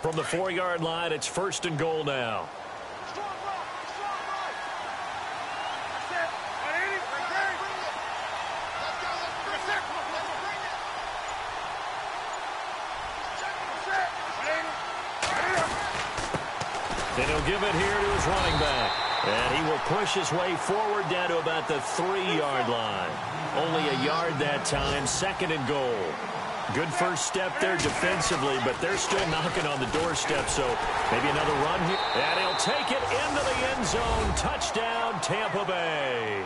From the 4-yard line, it's 1st and goal now. And he'll give it here to his running back. And he will push his way forward down to about the 3-yard line. Only a yard that time, 2nd and goal. Good first step there defensively, but they're still knocking on the doorstep, so maybe another run here. And he'll take it into the end zone. Touchdown, Tampa Bay.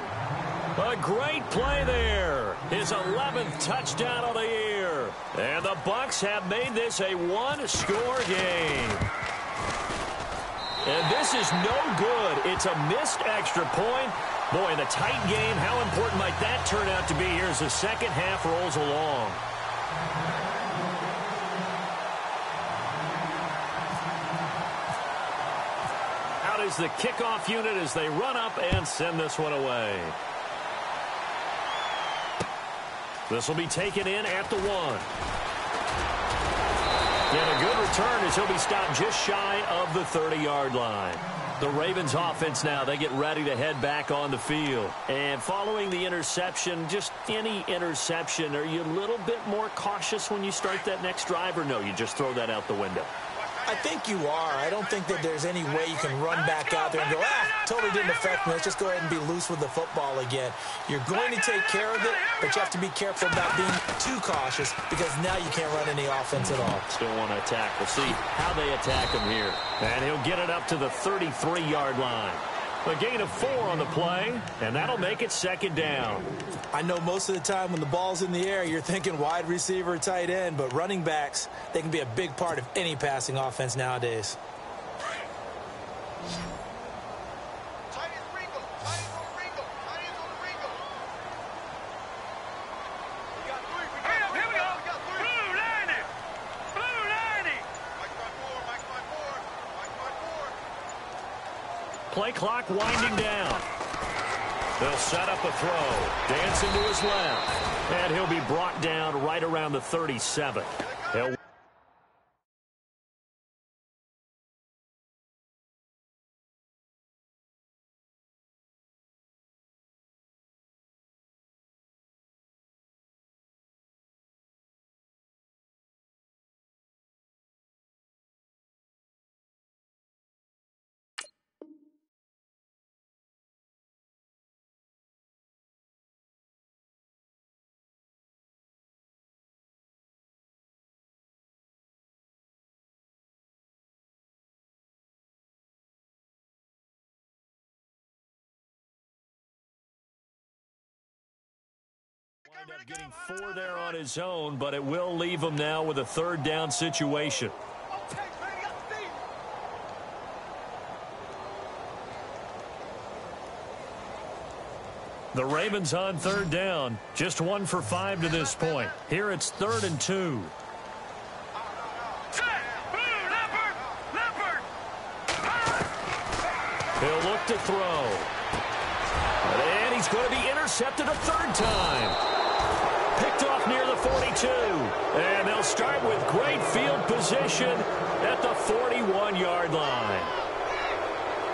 A great play there. His 11th touchdown of the year. And the Bucs have made this a one-score game. And this is no good. It's a missed extra point. Boy, in a tight game, how important might that turn out to be here as the second half rolls along? Out is the kickoff unit as they run up and send this one away. This will be taken in at the 1. And a good return as he'll be stopped just shy of the 30-yard line. The Ravens offense now, they get ready to head back on the field. And following the interception, just any interception, are you a little bit more cautious when you start that next drive, or no, you just throw that out the window? I think you are. I don't think that there's any way you can run back out there and go, totally didn't affect me. Let's just go ahead and be loose with the football again. You're going to take care of it, but you have to be careful about being too cautious because now you can't run any offense at all. Still want to attack. We'll see how they attack him here. And he'll get it up to the 33-yard line. A gain of 4 on the play, and that'll make it 2nd down. I know most of the time when the ball's in the air, you're thinking wide receiver, tight end, but running backs, they can be a big part of any passing offense nowadays. Play clock winding down. They'll set up a throw. Dancing to his left. And he'll be brought down right around the 37. Wind up getting 4 there on his own, but it will leave him now with a 3rd down situation. The Ravens on 3rd down. Just 1 for 5 to this point. Here it's 3rd and 2. He'll look to throw. And he's going to be intercepted a 3rd time. Picked off near the 42. And they'll start with great field position at the 41-yard line.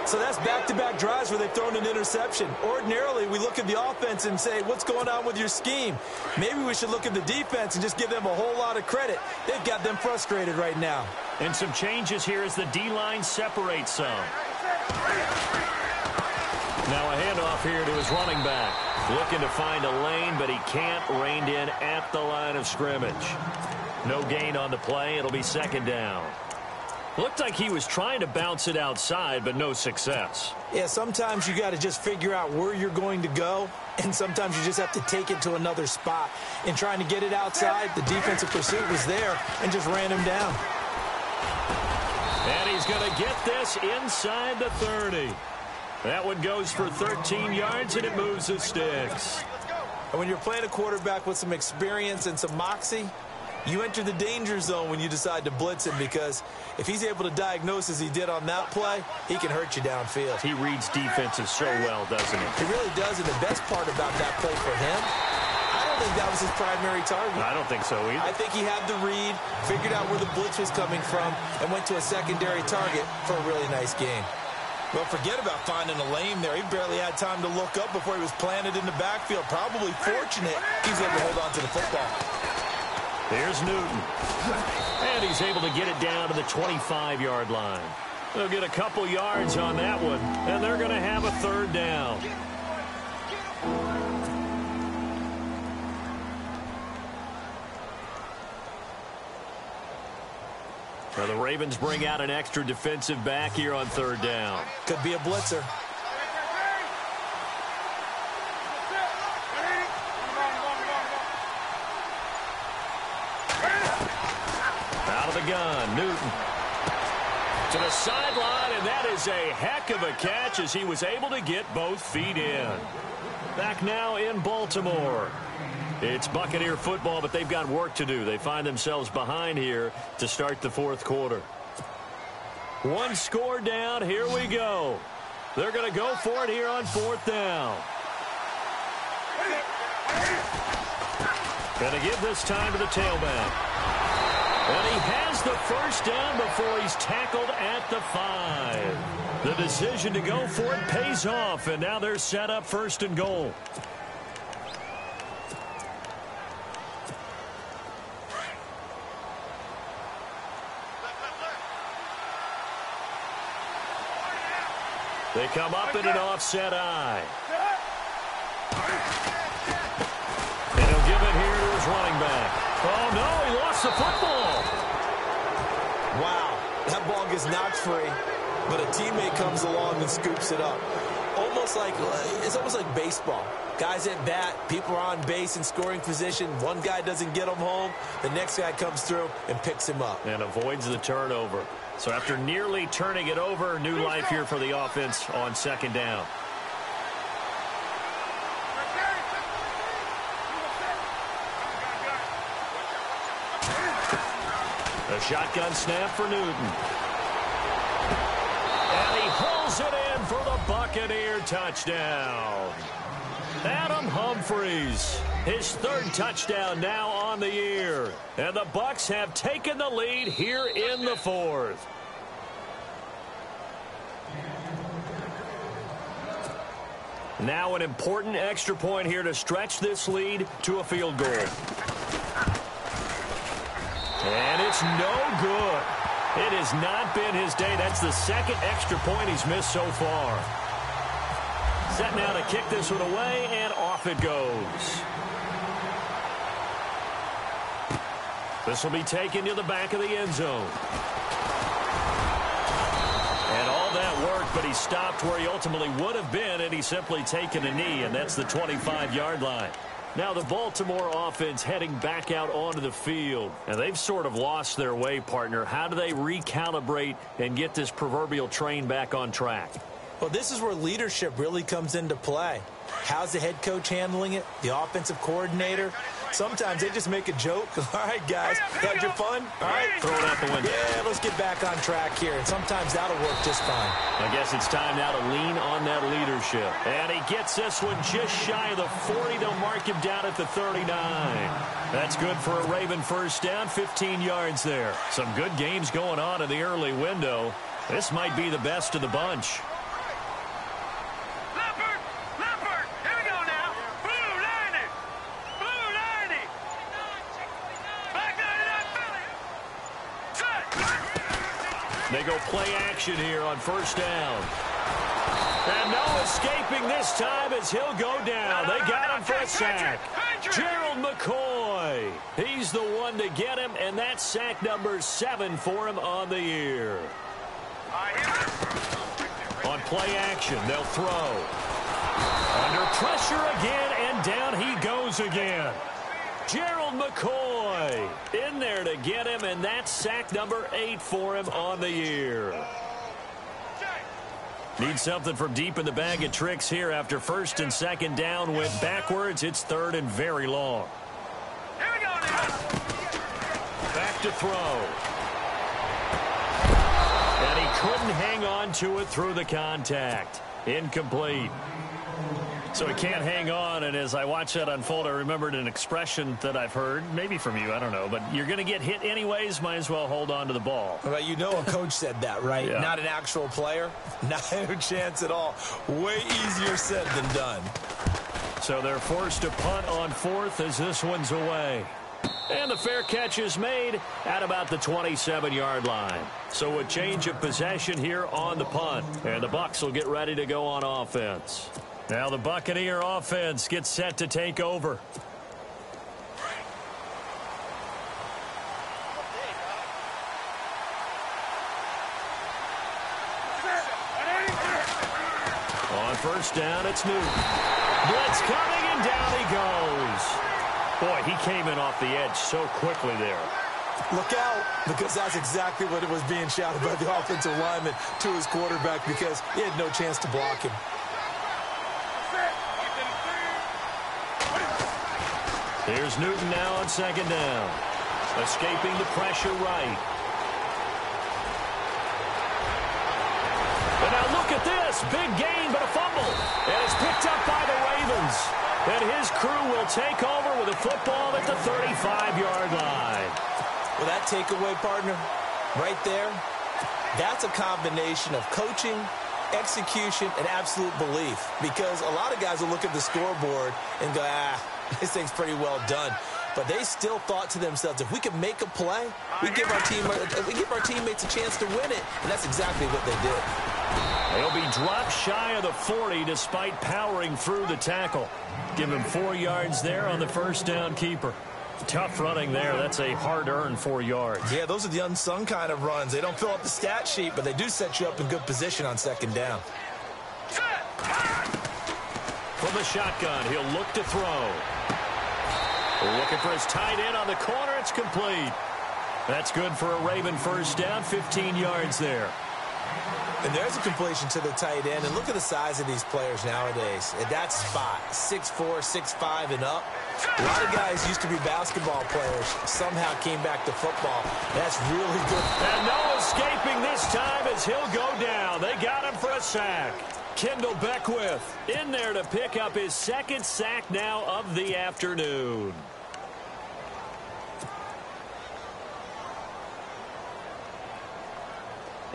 So that's back-to-back drives where they've thrown an interception. Ordinarily, we look at the offense and say, what's going on with your scheme? Maybe we should look at the defense and just give them a whole lot of credit. They've got them frustrated right now. And some changes here as the D-line separates some. Now a handoff here to his running back. Looking to find a lane, but he can't. Reined in at the line of scrimmage. No gain on the play. It'll be 2nd down. Looked like he was trying to bounce it outside, but no success. Yeah, sometimes you got to just figure out where you're going to go, and sometimes you just have to take it to another spot. In trying to get it outside, the defensive pursuit was there and just ran him down. And he's going to get this inside the 30. That one goes for 13 yards, and it moves the sticks. And when you're playing a quarterback with some experience and some moxie, you enter the danger zone when you decide to blitz him, because if he's able to diagnose as he did on that play, he can hurt you downfield. He reads defenses so well, doesn't he? He really does, and the best part about that play for him, I don't think that was his primary target. I don't think so either. I think he had the read, figured out where the blitz was coming from, and went to a secondary target for a really nice gain. Well, forget about finding a lane there. He barely had time to look up before he was planted in the backfield. Probably fortunate he's able to hold on to the football. There's Newton. And he's able to get it down to the 25-yard line. They'll get a couple yards on that one, and they're going to have a third down. Now the Ravens bring out an extra defensive back here on third down. Could be a blitzer. Out of the gun, Newton. To the sideline, and that is a heck of a catch as he was able to get both feet in. Back now in Baltimore. It's Buccaneer football, but they've got work to do. They find themselves behind here to start the fourth quarter. One score down. Here we go. They're going to go for it here on fourth down. Going to give this time to the tailback. And he has the first down before he's tackled at the 5. The decision to go for it pays off, and now they're set up first and goal. They come up in an offset eye. And he'll give it here to his running back. Oh, no, he lost the football. Wow, that ball gets knocked free, but a teammate comes along and scoops it up. It's almost like baseball. Guys at bat, people are on base in scoring position. One guy doesn't get him home. The next guy comes through and picks him up. And avoids the turnover. So after nearly turning it over, new life here for the offense on second down. A shotgun snap for Newton. And he hauls it in for the Buccaneer touchdown. Adam Humphries, his third touchdown now on the year. And the Bucs have taken the lead here in the fourth. Now an important extra point here to stretch this lead to a field goal. And it's no good. It has not been his day. That's the second extra point he's missed so far. Set now to kick this one away, and off it goes. This will be taken to the back of the end zone. And all that worked, but he stopped where he ultimately would have been, and he's simply taken a knee, and that's the 25-yard line. Now the Baltimore offense heading back out onto the field. And they've sort of lost their way, partner. How do they recalibrate and get this proverbial train back on track? Well, this is where leadership really comes into play. How's the head coach handling it? The offensive coordinator? Sometimes they just make a joke. All right, guys, had your fun? All right, throw it out the window. Yeah, let's get back on track here. And sometimes that'll work just fine. I guess it's time now to lean on that leadership. And he gets this one just shy of the 40. They'll mark him down at the 39. That's good for a Raven first down, 15 yards there. Some good games going on in the early window. This might be the best of the bunch. They go play action here on first down. And no escaping this time as he'll go down. They got him for a sack. Gerald McCoy. He's the one to get him, and that's sack number 7 for him on the year. On play action, they'll throw. Under pressure again, and down he goes again. Gerald McCoy in there to get him, and that's sack number 8 for him on the year. Need something from deep in the bag of tricks here after first and second down went backwards. It's third and very long. Here we go now. Back to throw. And he couldn't hang on to it through the contact. Incomplete. So he can't hang on, and as I watch that unfold, I remembered an expression that I've heard, maybe from you, I don't know, but you're going to get hit anyways, might as well hold on to the ball. Well, you know a coach said that, right? Yeah. Not an actual player. Not a chance at all. Way easier said than done. So they're forced to punt on fourth as this one's away. And the fair catch is made at about the 27-yard line. So a change of possession here on the punt. And the Bucs will get ready to go on offense. Now the Buccaneer offense gets set to take over. On first down, it's Newton. Blitz coming, and down he goes. Boy, he came in off the edge so quickly there. Look out, because that's exactly what it was being shouted by the offensive lineman to his quarterback, because he had no chance to block him. Here's Newton now on second down. Escaping the pressure right. And now look at this. Big gain, but a fumble. And it's picked up by the Ravens. And his crew will take over with a football at the 35-yard line. Well, that takeaway, partner, right there, that's a combination of coaching, execution, and absolute belief. Because a lot of guys will look at the scoreboard and go, this thing's pretty well done. But they still thought to themselves, if we can make a play, we give our teammates a chance to win it. And that's exactly what they did. They'll be dropped shy of the 40 despite powering through the tackle. Give him 4 yards there on the first down keeper. Tough running there. That's a hard-earned 4 yards. Yeah, those are the unsung kind of runs. They don't fill up the stat sheet, but they do set you up in good position on second down. From the shotgun, he'll look to throw. Looking for his tight end on the corner. It's complete. That's good for a Raven first down, 15 yards there. And there's a completion to the tight end. And look at the size of these players nowadays. At that spot, 6'4", 6'5", and up. A lot of guys used to be basketball players. Somehow came back to football. That's really good. And no escaping this time as he'll go down. They got him for a sack. Kendall Beckwith in there to pick up his second sack now of the afternoon.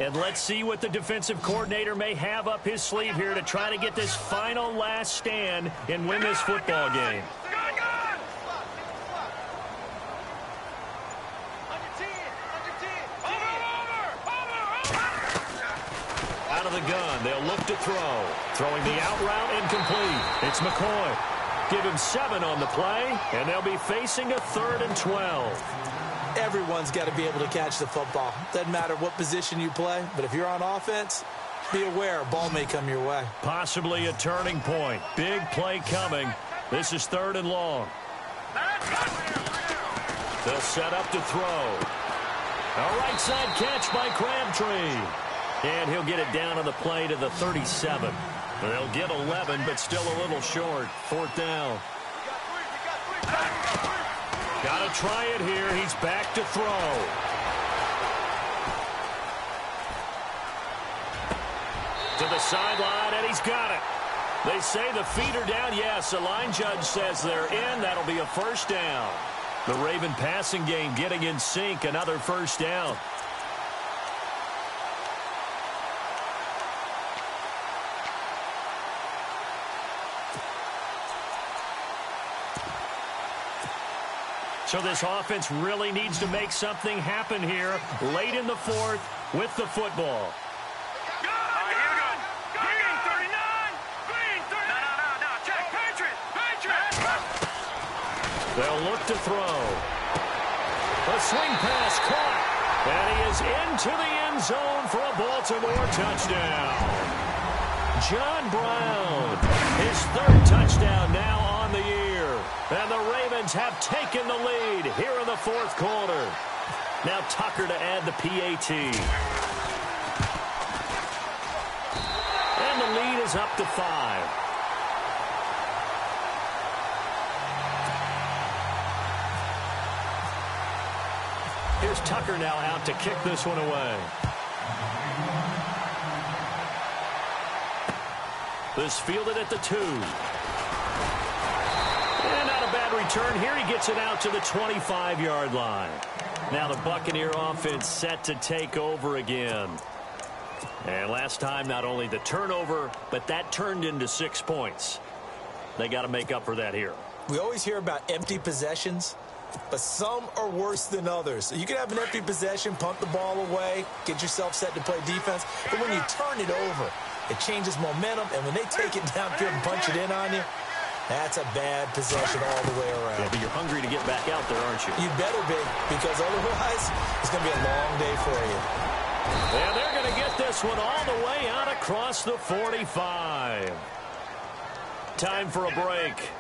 And let's see what the defensive coordinator may have up his sleeve here to try to get this final last stand and win this football game. Out of the gun, they'll look to throw. Throwing the out route incomplete. It's McCoy. Give him 7 on the play, and they'll be facing a 3rd and 12. Everyone's got to be able to catch the football. Doesn't matter what position you play, but if you're on offense, be aware a ball may come your way. Possibly a turning point. Big play coming. This is 3rd and long. They'll set up to throw. A right side catch by Crabtree. And he'll get it down on the play to the 37. They'll get 11, but still a little short. 4th down. Got to try it here. He's back to throw. To the sideline, and he's got it. They say the feet are down. Yes, the line judge says they're in. That'll be a first down. The Raven passing game getting in sync. Another first down. So this offense really needs to make something happen here late in the 4th with the football. They'll look to throw. A swing pass caught. And he is into the end zone for a Baltimore touchdown. John Brown, his 3rd touchdown now on the year. And the Ravens have taken the lead here in the 4th quarter. Now Tucker to add the PAT. And the lead is up to 5. Here's Tucker now out to kick this one away. This fielded at the 2. bad return here. He gets it out to the 25-yard line. Now the Buccaneer offense set to take over again. And last time, not only the turnover, but that turned into 6 points. They got to make up for that here. We always hear about empty possessions, but some are worse than others. You can have an empty possession, punt the ball away, get yourself set to play defense, but when you turn it over, it changes momentum, and when they take it downfield and punch it in on you, that's a bad possession all the way around. Yeah, but you're hungry to get back out there, aren't you? You better be, because otherwise, it's going to be a long day for you. And they're going to get this one all the way out across the 45. Time for a break.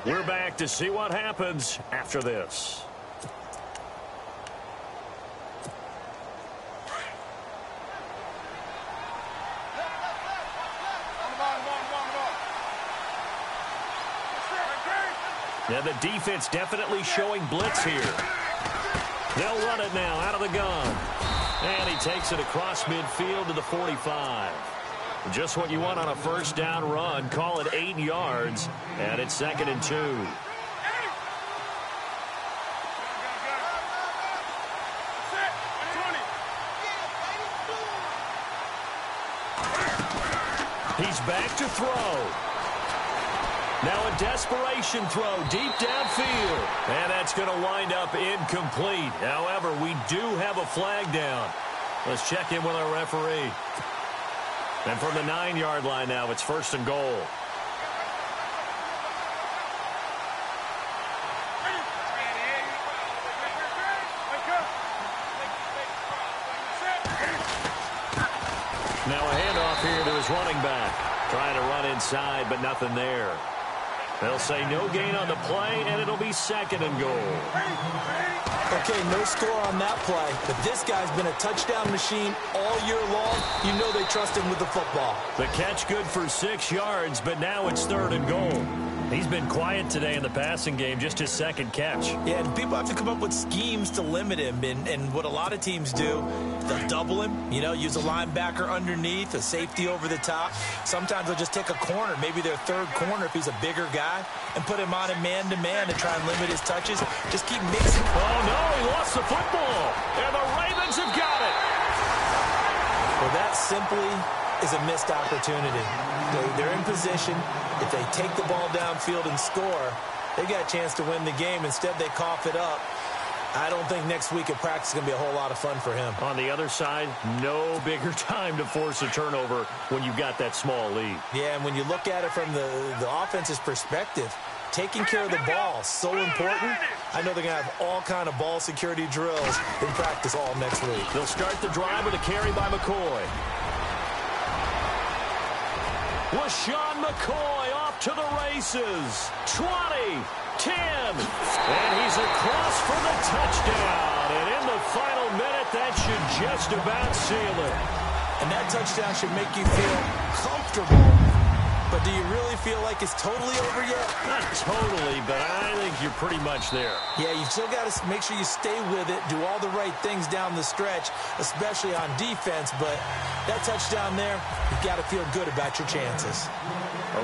We're back to see what happens after this. Now the defense definitely showing blitz here. They'll run it now out of the gun. And he takes it across midfield to the 45. Just what you want on a first down run. Call it 8 yards. And it's 2nd and 2. He's back to throw. Now a desperation throw deep downfield. And that's going to wind up incomplete. However, we do have a flag down. Let's check in with our referee. And from the 9-yard line now, it's 1st and goal. Now a handoff here to his running back. Trying to run inside, but nothing there. They'll say no gain on the play, and it'll be 2nd and goal. Okay, no score on that play, but this guy's been a touchdown machine all year long. You know they trust him with the football. The catch good for 6 yards, but now it's 3rd and goal. He's been quiet today in the passing game, just his 2nd catch. Yeah, and people have to come up with schemes to limit him, and what a lot of teams do, they'll double him, use a linebacker underneath, a safety over the top. Sometimes they'll just take a corner, maybe their 3rd corner if he's a bigger guy, and put him on a man-to-man to try and limit his touches. Just keep mixing. Oh, no, he lost the football, and the Ravens have got it. Well, that simply is a missed opportunity. They're in position. If they take the ball downfield and score, they got a chance to win the game. Instead, they cough it up. I don't think next week at practice is going to be a whole lot of fun for him. On the other side, no bigger time to force a turnover when you've got that small lead. Yeah, and when you look at it from the offense's perspective, taking care of the ball is so important. I know they're going to have all kind of ball security drills in practice all next week. They'll start the drive with a carry by McCoy. LaShawn McCoy off to the races. 20, 10, and he's across for the touchdown. And in the final minute, that should just about seal it. And that touchdown should make you feel comfortable. But do you really feel like it's totally over yet? Not totally, but I think you're pretty much there. Yeah, you still got to make sure you stay with it, do all the right things down the stretch, especially on defense. But that touchdown there, you've got to feel good about your chances.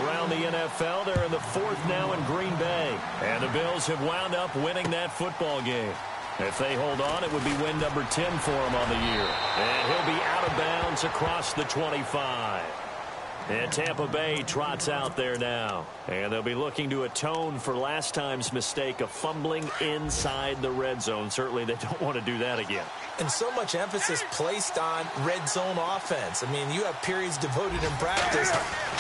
Around the NFL, they're in the 4th now in Green Bay. And the Bills have wound up winning that football game. If they hold on, it would be win number 10 for him on the year. And he'll be out of bounds across the 25. And Tampa Bay trots out there now. And they'll be looking to atone for last time's mistake of fumbling inside the red zone. Certainly they don't want to do that again. And so much emphasis placed on red zone offense. I mean, you have periods devoted in practice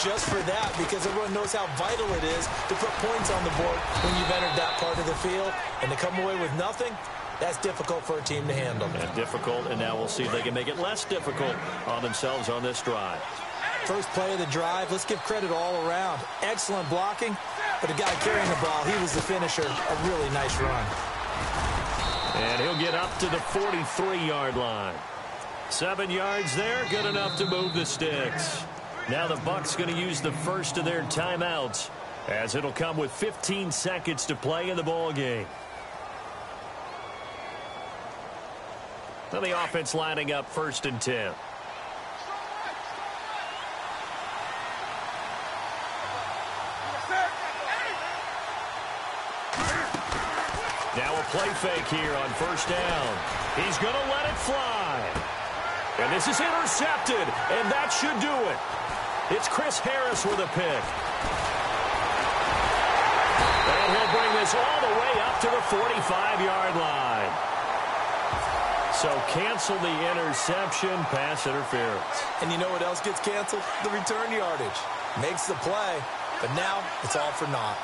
just for that because everyone knows how vital it is to put points on the board when you've entered that part of the field. And to come away with nothing, that's difficult for a team to handle. And difficult, and now we'll see if they can make it less difficult on themselves on this drive. First play of the drive, let's give credit all around. Excellent blocking, but the guy carrying the ball, he was the finisher. A really nice run. And he'll get up to the 43-yard line. 7 yards there, good enough to move the sticks. Now the Bucs going to use the first of their timeouts, as it'll come with 15 seconds to play in the ball game. Now the offense lining up 1st and 10. play fake here on first down. He's going to let it fly. And this is intercepted, and that should do it. It's Chris Harris with a pick. And he'll bring this all the way up to the 45-yard line. So cancel the interception, pass interference. And you know what else gets canceled? The return yardage. Makes the play, but now it's all for naught.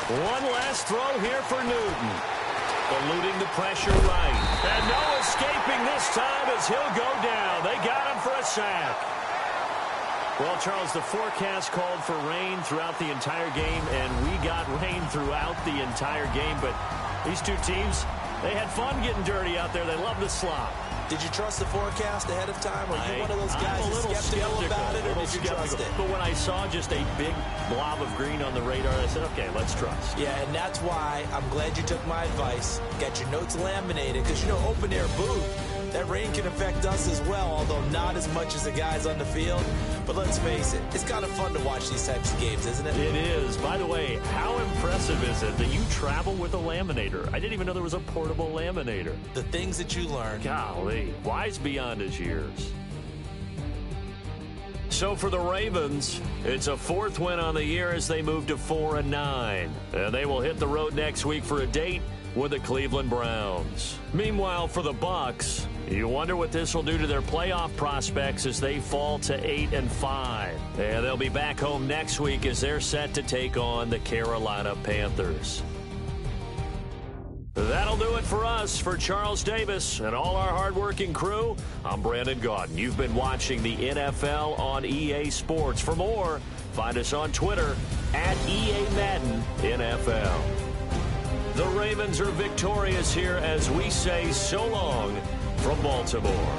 One last throw here for Newton. Eluding the pressure right. And no escaping this time as he'll go down. They got him for a sack. Well, Charles, the forecast called for rain throughout the entire game, and we got rain throughout the entire game. But these two teams, they had fun getting dirty out there. They love the slop. Did you trust the forecast ahead of time? Are you one of those guys that's skeptical about it, or did you trust it? But when I saw just a big blob of green on the radar, I said, okay, let's trust. Yeah, and that's why I'm glad you took my advice. Get your notes laminated, because, you know, open-air booth, that rain can affect us as well, although not as much as the guys on the field. But let's face it, it's kind of fun to watch these types of games, isn't it? It is. By the way, how impressive is it that you travel with a laminator? I didn't even know there was a portable laminator. The things that you learn. Golly, wise beyond his years. So for the Ravens, it's a fourth win on the year as they move to 4-9. And they will hit the road next week for a date with the Cleveland Browns. Meanwhile, for the Bucs, you wonder what this will do to their playoff prospects as they fall to 8-5. And they'll be back home next week as they're set to take on the Carolina Panthers. That'll do it for us. For Charles Davis and all our hardworking crew, I'm Brandon Gaudin. You've been watching the NFL on EA Sports. For more, find us on Twitter at EA Madden NFL. The Ravens are victorious here as we say so long from Baltimore.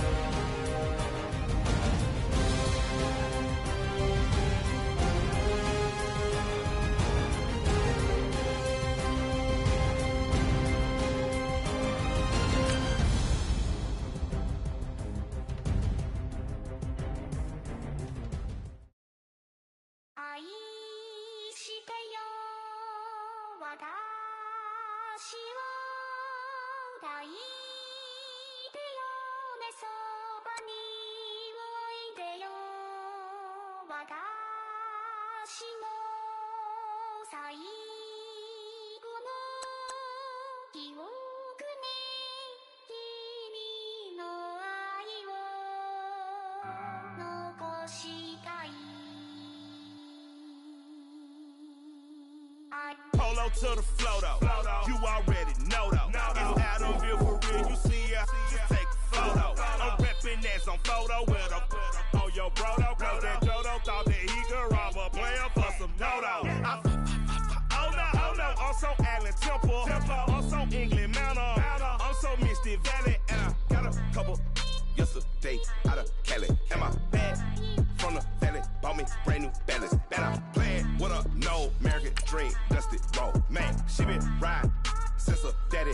Polo to the flow though. You already know though. It's Adamville for real. You see ya, just take a photo. I'm reppin' that's on photo with a on your bro though. Cause that Dodo thought that he could rob a player for some dodo. Oh no, I'm so Allen Temple. I'm so England Mountain. I'm so Misty Valley. And I got a couple yesterday out of Cali. And my bag from the valley bought me brand new balance. Bet I'm playing with a no American dream, dusty roll. Man, she been riding since her daddy